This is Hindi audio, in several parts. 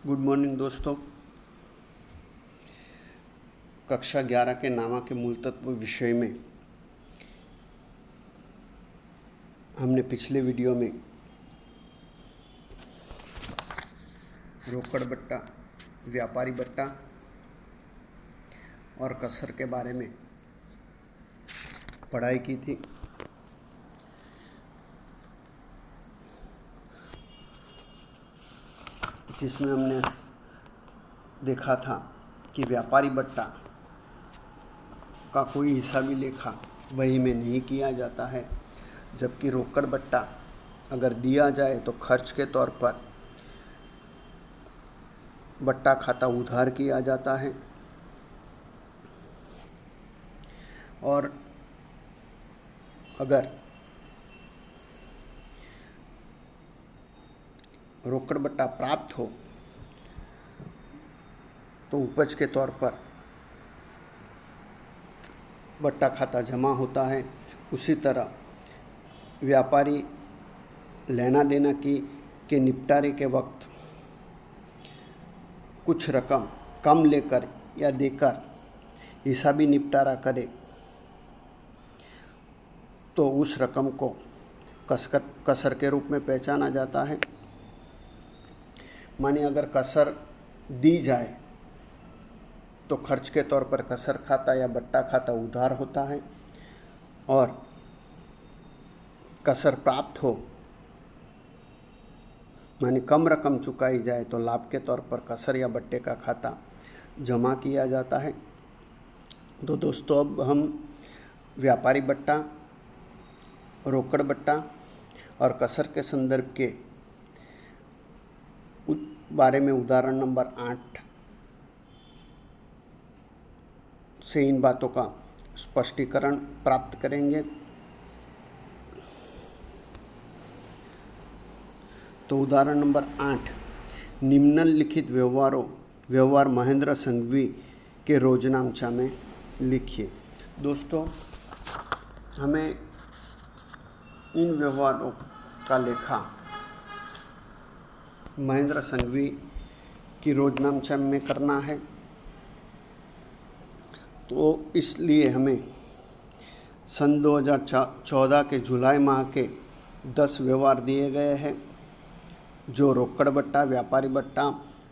गुड मॉर्निंग दोस्तों। कक्षा 11 के नामा के मूल तत्व विषय में हमने पिछले वीडियो में रोकड़ बट्टा, व्यापारी बट्टा और कसर के बारे में पढ़ाई की थी। जिसमें हमने देखा था कि व्यापारी बट्टा का कोई हिसाबी लेखा वही में नहीं किया जाता है, जबकि रोकड़ बट्टा अगर दिया जाए तो खर्च के तौर पर बट्टा खाता उधार किया जाता है और अगर रोकड़ बट्टा प्राप्त हो तो उपज के तौर पर बट्टा खाता जमा होता है। उसी तरह व्यापारी लेना देना के निपटारे के वक्त कुछ रकम कम लेकर या देकर हिसाबी निपटारा करे तो उस रकम को कसर के रूप में पहचाना जाता है। मानिए अगर कसर दी जाए तो खर्च के तौर पर कसर खाता या बट्टा खाता उधार होता है और कसर प्राप्त हो माने कम रकम चुकाई जाए तो लाभ के तौर पर कसर या बट्टे का खाता जमा किया जाता है। तो दोस्तों अब हम व्यापारी बट्टा, रोकड़ बट्टा और कसर के संदर्भ के बारे में उदाहरण नंबर 8 से इन बातों का स्पष्टीकरण प्राप्त करेंगे। तो उदाहरण नंबर 8, निम्नलिखित व्यवहार महेंद्र संघवी के रोजनामचा में लिखिए। दोस्तों हमें इन व्यवहारों का लेखा महेंद्र संघवी की रोजनामचा में करना है, तो इसलिए हमें सन 2014 के जुलाई माह के 10 व्यवहार दिए गए हैं जो रोकड़ बट्टा, व्यापारी बट्टा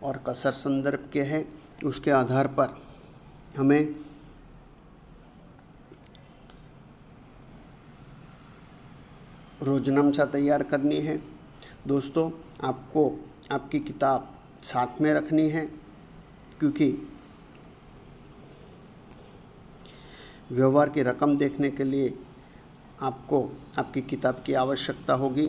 और कसर संदर्भ के हैं। उसके आधार पर हमें रोजनामचा तैयार करनी है। दोस्तों आपको आपकी किताब साथ में रखनी है क्योंकि व्यवहार की रकम देखने के लिए आपको आपकी किताब की आवश्यकता होगी।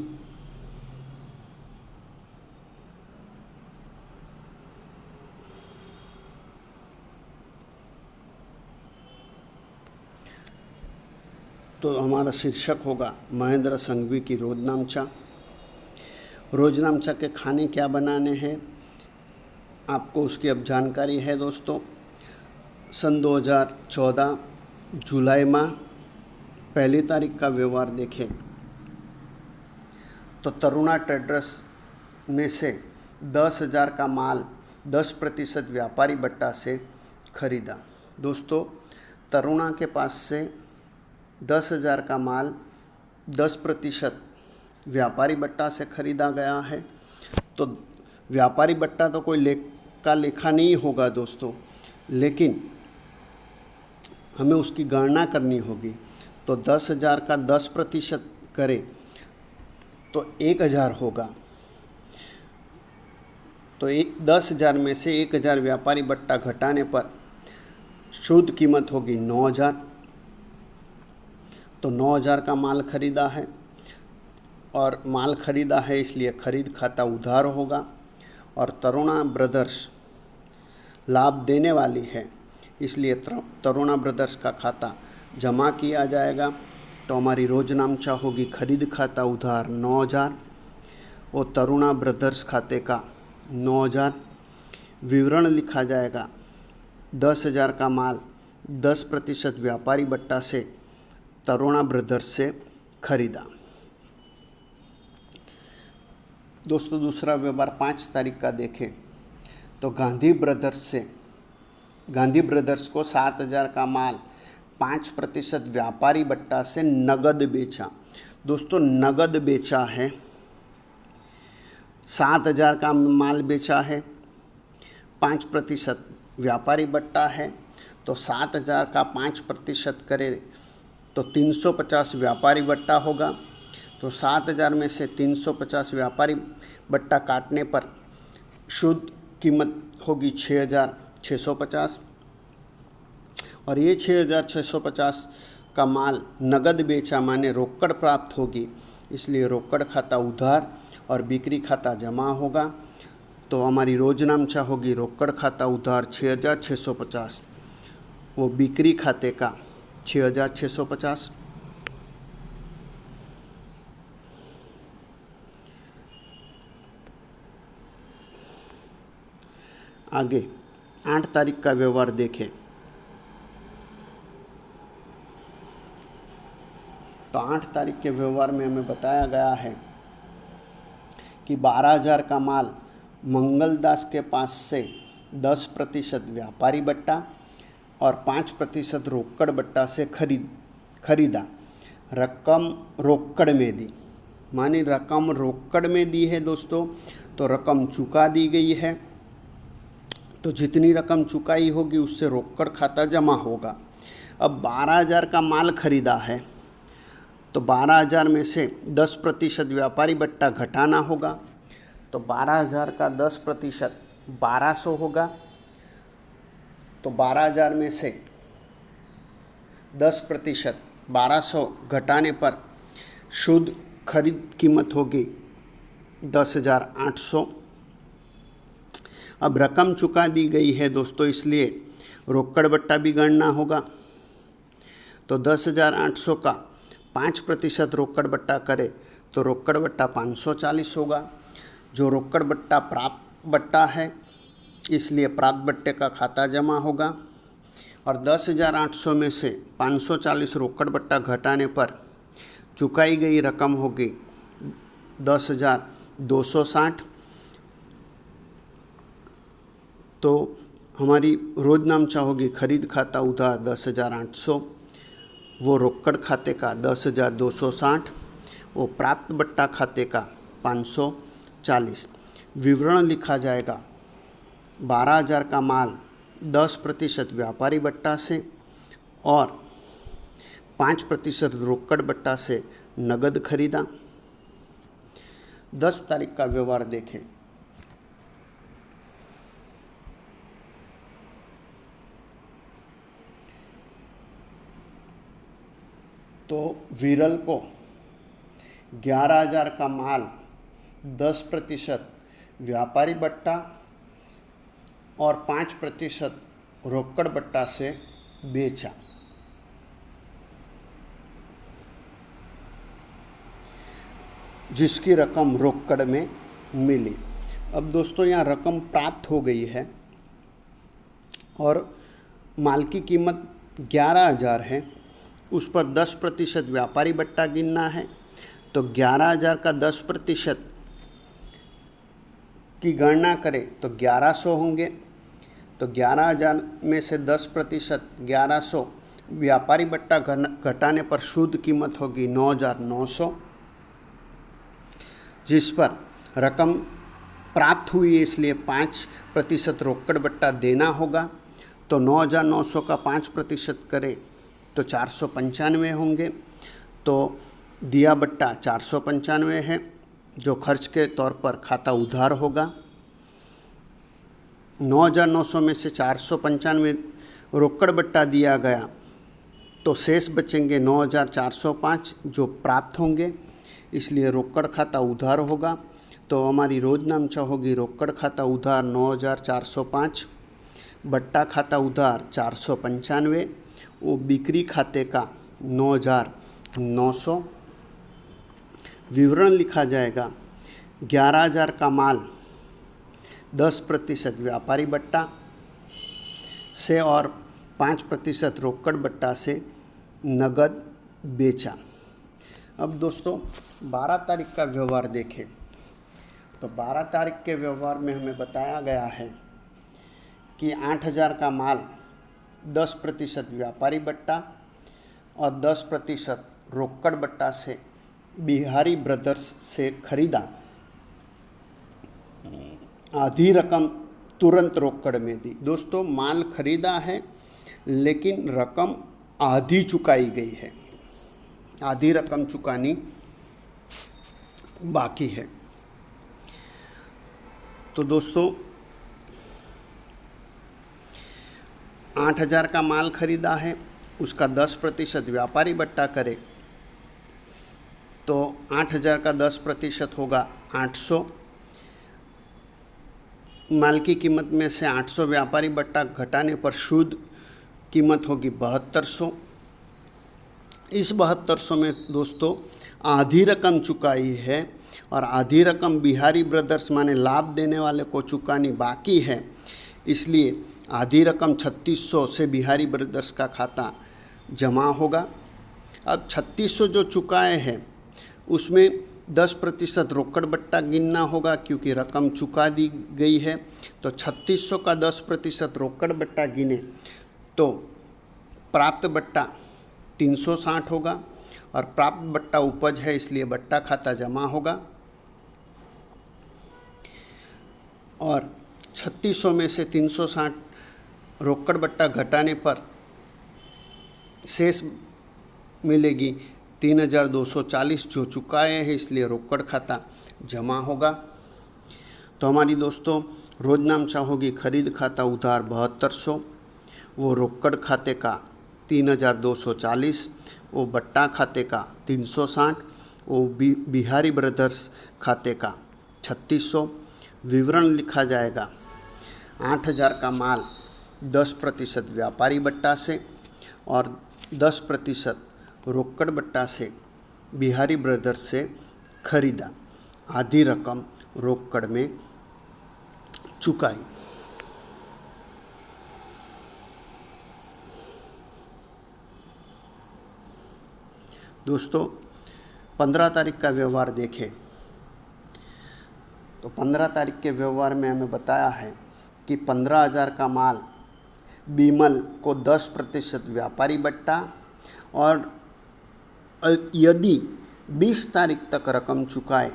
तो हमारा शीर्षक होगा महेंद्र संघवी की रोजनामचा। रोजनामचा के खाने क्या बनाने हैं आपको उसकी अब जानकारी है। दोस्तों सन 2014 जुलाई माह 1 तारीख का व्यवहार देखें तो तरुणा ट्रेडर्स में से 10,000 का माल 10% व्यापारी बट्टा से खरीदा। दोस्तों तरुणा के पास से 10,000 का माल 10% व्यापारी बट्टा से खरीदा गया है। तो व्यापारी बट्टा तो कोई लेखा नहीं होगा दोस्तों, लेकिन हमें उसकी गणना करनी होगी। तो 10,000 का 10% करें तो 1,000 होगा। तो 10,000 में से 1,000 व्यापारी बट्टा घटाने पर शुद्ध कीमत होगी 9,000। तो 9,000 का माल खरीदा है और माल खरीदा है इसलिए खरीद खाता उधार होगा और तरुणा ब्रदर्स लाभ देने वाली है इसलिए तरुणा ब्रदर्स का खाता जमा किया जाएगा। तो हमारी रोजनामचा होगी खरीद खाता उधार 9,000 और तरुणा ब्रदर्स खाते का 9,000। विवरण लिखा जाएगा 10,000 का माल 10% व्यापारी बट्टा से तरुणा ब्रदर्स से खरीदा। दोस्तों दूसरा व्यवहार 5 तारीख का देखें तो गांधी ब्रदर्स को 7,000 का माल 5% व्यापारी बट्टा से नगद बेचा। दोस्तों नगद बेचा है, 7,000 का माल बेचा है, 5% व्यापारी बट्टा है, तो 7,000 का 5% करे तो 350 व्यापारी बट्टा होगा। तो 7,000 में से 350 व्यापारी बट्टा काटने पर शुद्ध कीमत होगी 6,650, और ये 6,650 का माल नगद बेचा माने रोकड़ प्राप्त होगी, इसलिए रोकड़ खाता उधार और बिक्री खाता जमा होगा। तो हमारी रोजनामचा होगी रोकड़ खाता उधार 6,650, वो बिक्री खाते का 6,650। आगे 8 तारीख का व्यवहार देखें तो 8 तारीख के व्यवहार में हमें बताया गया है कि 12,000 का माल मंगलदास के पास से 10% व्यापारी बट्टा और 5% रोकड़ बट्टा से खरीदा। रकम रोकड़ में दी, मानी रकम रोकड़ में दी है दोस्तों, तो रकम चुका दी गई है, तो जितनी रकम चुकाई होगी उससे रोकड़ खाता जमा होगा। अब 12,000 का माल खरीदा है, तो 12,000 में से 10% व्यापारी बट्टा घटाना होगा, तो 12,000 का 10% 1,200 होगा। तो 12,000 में से 10% 1,200 घटाने पर शुद्ध खरीद कीमत होगी 10,800। अब रकम चुका दी गई है दोस्तों, इसलिए रोकड़ बट्टा भी गणना होगा। तो 10,800 का 5% रोकड़ बट्टा करे तो रोकड़ बट्टा 540 होगा। जो रोकड़ बट्टा प्राप्त बट्टा है, इसलिए प्राप्त बट्टे का खाता जमा होगा। और 10,800 में से 540 रोकड़ बट्टा घटाने पर चुकाई गई रकम होगी 10,260। तो हमारी रोजनामचा होगी खरीद खाता उधार 10,800, वो रोकड़ खाते का 10,260, वो प्राप्त बट्टा खाते का 540। विवरण लिखा जाएगा 12,000 का माल 10% व्यापारी बट्टा से और 5% रोकड़ बट्टा से नगद खरीदा। 10 तारीख का व्यवहार देखें तो विरल को 11,000 का माल 10% व्यापारी बट्टा और 5% रोकड़ बट्टा से बेचा। जिसकी रकम रोकड़ में मिली। अब दोस्तों यहाँ रकम प्राप्त हो गई है और माल की कीमत 11,000 है, उस पर 10% व्यापारी बट्टा गिनना है। तो 11,000 का 10% की गणना करें तो 1,100 होंगे। तो 11,000 में से 10% 1,100 व्यापारी बट्टा घटाने पर शुद्ध कीमत होगी 9,900, जिस पर रकम प्राप्त हुई है, इसलिए 5% रोकड़ बट्टा देना होगा। तो 9,900 का 5% करें तो 495 होंगे। तो दिया बट्टा 495 है, जो खर्च के तौर पर खाता उधार होगा। 9,900 में से 495 रोकड़ बट्टा दिया गया, तो शेष बचेंगे 9,405 जो प्राप्त होंगे, इसलिए रोकड़ खाता उधार होगा। तो हमारी रोजनामचा होगी रोकड़ खाता उधार 9,405, बट्टा खाता उधार 495, वो बिक्री खाते का 9,900। विवरण लिखा जाएगा 11,000 का माल 10% व्यापारी बट्टा से और 5% रोकड़ बट्टा से नगद बेचा। अब दोस्तों 12 तारीख का व्यवहार देखें तो 12 तारीख के व्यवहार में हमें बताया गया है कि 8,000 का माल 10% व्यापारी बट्टा और 10% रोकड़ बट्टा से बिहारी ब्रदर्स से खरीदा। आधी रकम तुरंत रोकड़ में दी। दोस्तों, माल खरीदा है लेकिन रकम आधी चुकाई गई है, आधी रकम चुकानी बाकी है। तो दोस्तों, 8,000 का माल खरीदा है, उसका 10% व्यापारी बट्टा करे तो 8,000 का 10% होगा 800। माल की कीमत में से 800 व्यापारी बट्टा घटाने पर शुद्ध कीमत होगी 7200। इस 7200 में दोस्तों आधी रकम चुकाई है और आधी रकम बिहारी ब्रदर्स माने लाभ देने वाले को चुकानी बाकी है, इसलिए आधी रकम 3600 से बिहारी ब्रदर्स का खाता जमा होगा। अब 3600 जो चुकाए हैं उसमें 10% रोकड़ बट्टा गिनना होगा क्योंकि रकम चुका दी गई है। तो 3600 का 10% रोकड़ बट्टा गिने तो प्राप्त बट्टा 360 होगा और प्राप्त बट्टा उपज है, इसलिए बट्टा खाता जमा होगा। और 3600 में से 360 रोकड़ बट्टा घटाने पर शेष मिलेगी 3,240 जो चुकाए हैं, इसलिए रोकड़ खाता जमा होगा। तो हमारी दोस्तों रोजनामचा होगी खरीद खाता उधार 7200, वो रोकड़ खाते का 3,240, वो बट्टा खाते का 360, वो बिहारी ब्रदर्स खाते का 3600। विवरण लिखा जाएगा 8,000 का माल 10% व्यापारी बट्टा से और 10% रोकड़ बट्टा से बिहारी ब्रदर्स से खरीदा, आधी रकम रोकड़ में चुकाई। दोस्तों, 15 तारीख का व्यवहार देखें तो 15 तारीख के व्यवहार में हमें बताया है कि 15,000 का माल बीमल को 10% व्यापारी बट्टा और यदि 20 तारीख तक रकम चुकाए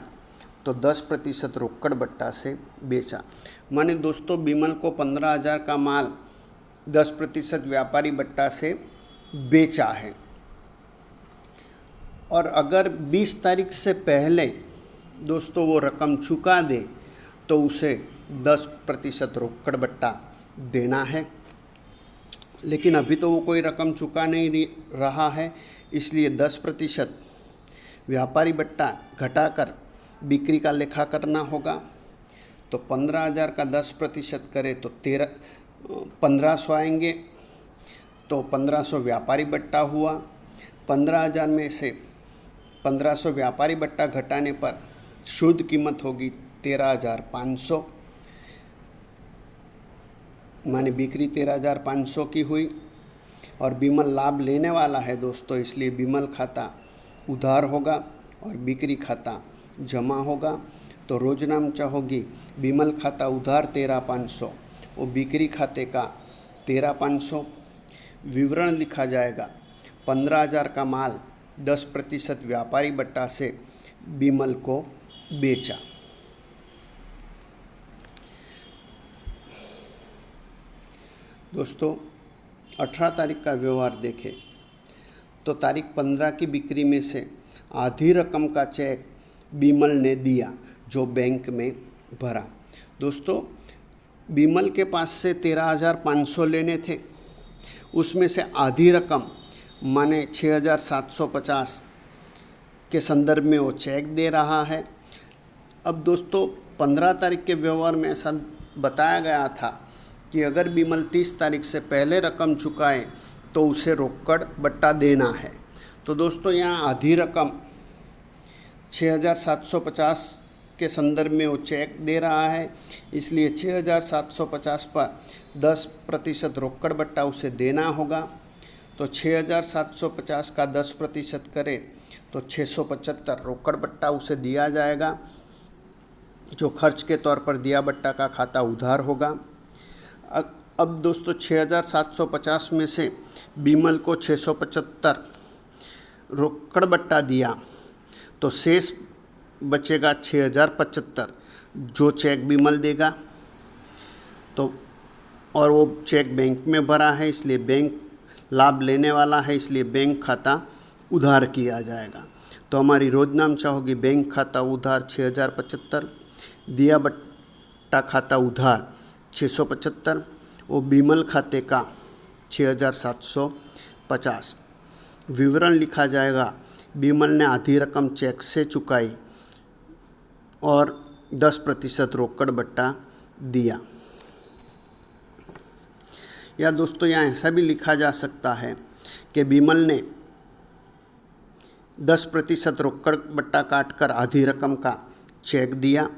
तो 10% रोकड़ बट्टा से बेचा। माने दोस्तों बीमल को 15,000 का माल 10% व्यापारी बट्टा से बेचा है और अगर 20 तारीख से पहले दोस्तों वो रकम चुका दे तो उसे 10% रोकड़ बट्टा देना है। लेकिन अभी तो वो कोई रकम चुका नहीं रहा है, इसलिए 10% व्यापारी बट्टा घटाकर बिक्री का लेखा करना होगा। तो 15,000 का 10% करे तो 1500 आएंगे, तो 1500 व्यापारी बट्टा हुआ। 15,000 में से 1500 व्यापारी बट्टा घटाने पर शुद्ध कीमत होगी 13,500, माने बिक्री 13,500 की हुई। और बीमल लाभ लेने वाला है दोस्तों, इसलिए बीमल खाता उधार होगा और बिक्री खाता जमा होगा। तो रोजनामचा होगी बीमल खाता उधार 13,500 और बिक्री खाते का 13,500। विवरण लिखा जाएगा 15,000 का माल 10% व्यापारी बट्टा से बीमल को बेचा। दोस्तों 18 तारीख का व्यवहार देखें तो तारीख 15 की बिक्री में से आधी रकम का चेक बीमल ने दिया जो बैंक में भरा। दोस्तों बीमल के पास से 13,500 लेने थे, उसमें से आधी रकम माने 6,750 के संदर्भ में वो चेक दे रहा है। अब दोस्तों 15 तारीख के व्यवहार में ऐसा बताया गया था कि अगर बीमल 30 तारीख से पहले रकम चुकाए तो उसे रोकड़ बट्टा देना है। तो दोस्तों यहाँ आधी रकम 6,750 के संदर्भ में वो चेक दे रहा है, इसलिए 6,750 पर 10% रोकड़ बट्टा उसे देना होगा। तो 6,750 का 10% करे तो 675 रोकड़ बट्टा उसे दिया जाएगा, जो खर्च के तौर पर दिया बट्टा का खाता उधार होगा। अब दोस्तों 6,750 में से बीमल को 675 रोकड़ बट्टा दिया तो शेष बचेगा 6,075, जो चेक बीमल देगा। तो और वो चेक बैंक में भरा है, इसलिए बैंक लाभ लेने वाला है, इसलिए बैंक खाता उधार किया जाएगा। तो हमारी रोजनामचा होगी बैंक खाता उधार 6,075, दिया बट्टा खाता उधार 675, वो बीमल खाते का 6,750। विवरण लिखा जाएगा, बीमल ने आधी रकम चेक से चुकाई और 10% रोकड़ बट्टा दिया। या दोस्तों यहाँ ऐसा भी लिखा जा सकता है कि बीमल ने 10% रोकड़ बट्टा काटकर आधी रकम का चेक दिया।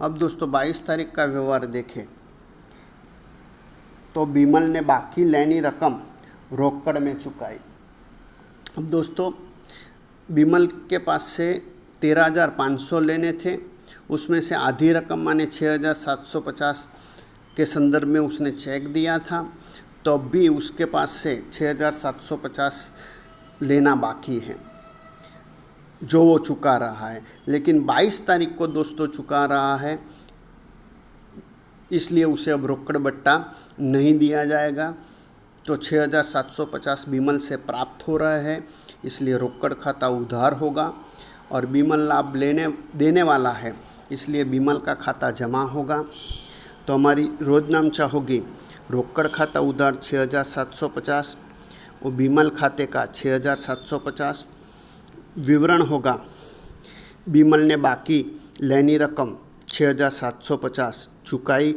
अब दोस्तों 22 तारीख का व्यवहार देखें तो बीमल ने बाकी लेनी रकम रोकड़ में चुकाई। अब दोस्तों बीमल के पास से 13,500 लेने थे, उसमें से आधी रकम माने 6,750 के संदर्भ में उसने चेक दिया था, तो अब भी उसके पास से 6,750 लेना बाकी है जो वो चुका रहा है। लेकिन 22 तारीख को दोस्तों चुका रहा है, इसलिए उसे अब रोकड़ बट्टा नहीं दिया जाएगा। तो 6,750 बीमल से प्राप्त हो रहा है, इसलिए रोकड़ खाता उधार होगा। और बीमल लाभ देने वाला है, इसलिए बीमल का खाता जमा होगा। तो हमारी रोजनामचा होगी रोकड़ खाता उधार 6,750 और बीमल खाते का 6,750। विवरण होगा, बीमल ने बाकी लेनी रकम 6,750 चुकाई।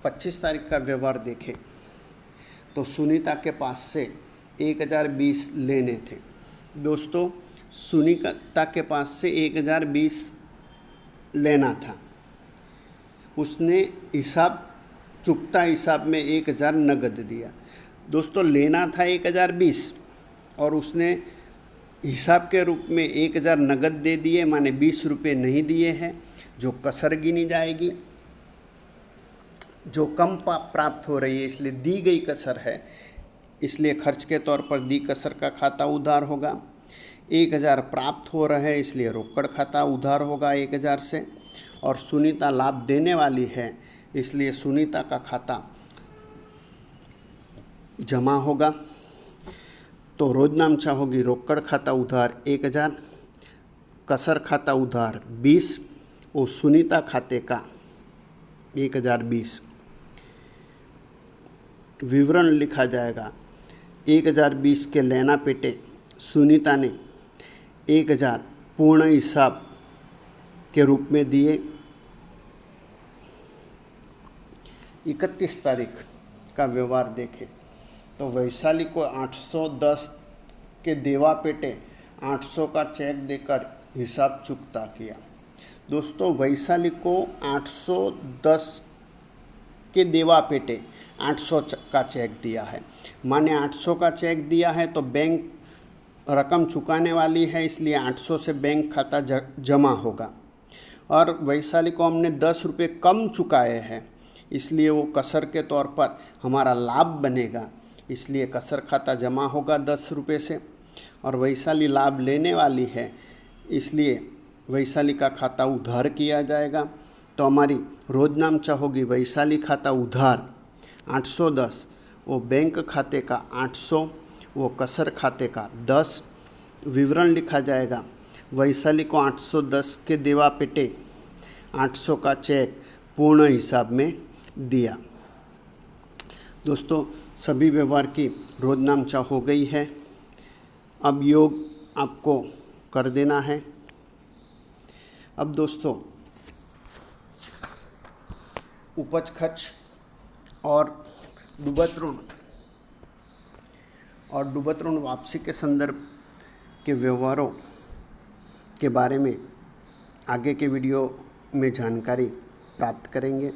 25 तारीख का व्यवहार देखें तो सुनीता के पास से 1,020 लेने थे। दोस्तों सुनीता के पास से 1,020 लेना था, उसने चुकता हिसाब में 1,000 नगद दिया। दोस्तों लेना था 1,020 और उसने हिसाब के रूप में 1,000 नगद दे दिए, माने 20 रुपये नहीं दिए हैं, जो कसर गिनी जाएगी, जो कम प्राप्त हो रही है, इसलिए दी गई कसर है, इसलिए खर्च के तौर पर दी कसर का खाता उधार होगा। 1,000 प्राप्त हो रहा है, इसलिए रोकड़ खाता उधार होगा 1,000 से। और सुनीता लाभ देने वाली है, इसलिए सुनीता का खाता जमा होगा। तो रोजनामचा होगी रोकड़ खाता उधार 1,000, कसर खाता उधार 20 और सुनीता खाते का 1,020। विवरण लिखा जाएगा, 1,020 के लेना पेटे सुनीता ने 1,000 पूर्ण हिसाब के रूप में दिए। 31 तारीख का व्यवहार देखें तो वैशाली को 810 के देवा पेटे 800 का चेक देकर हिसाब चुकता किया। दोस्तों वैशाली को 810 के देवा पेटे 800 का चेक दिया है, माने 800 का चेक दिया है तो बैंक रकम चुकाने वाली है, इसलिए 800 से बैंक खाता जमा होगा। और वैशाली को हमने 10 रुपये कम चुकाए हैं, इसलिए वो कसर के तौर पर हमारा लाभ बनेगा, इसलिए कसर खाता जमा होगा 10 रुपये से। और वैशाली लाभ लेने वाली है, इसलिए वैशाली का खाता उधार किया जाएगा। तो हमारी रोजनामचा होगी वैशाली खाता उधार 810, वो बैंक खाते का 800, वो कसर खाते का 10। विवरण लिखा जाएगा, वैशाली को 810 के देवा पेटे 800 का चेक पूर्ण हिसाब में दिया। दोस्तों सभी व्यवहार की रोजनामचा हो गई है, अब योग आपको कर देना है। अब दोस्तों उपज खर्च और डूबत ऋण और डूबत ऋण वापसी के संदर्भ के व्यवहारों के बारे में आगे के वीडियो में जानकारी प्राप्त करेंगे।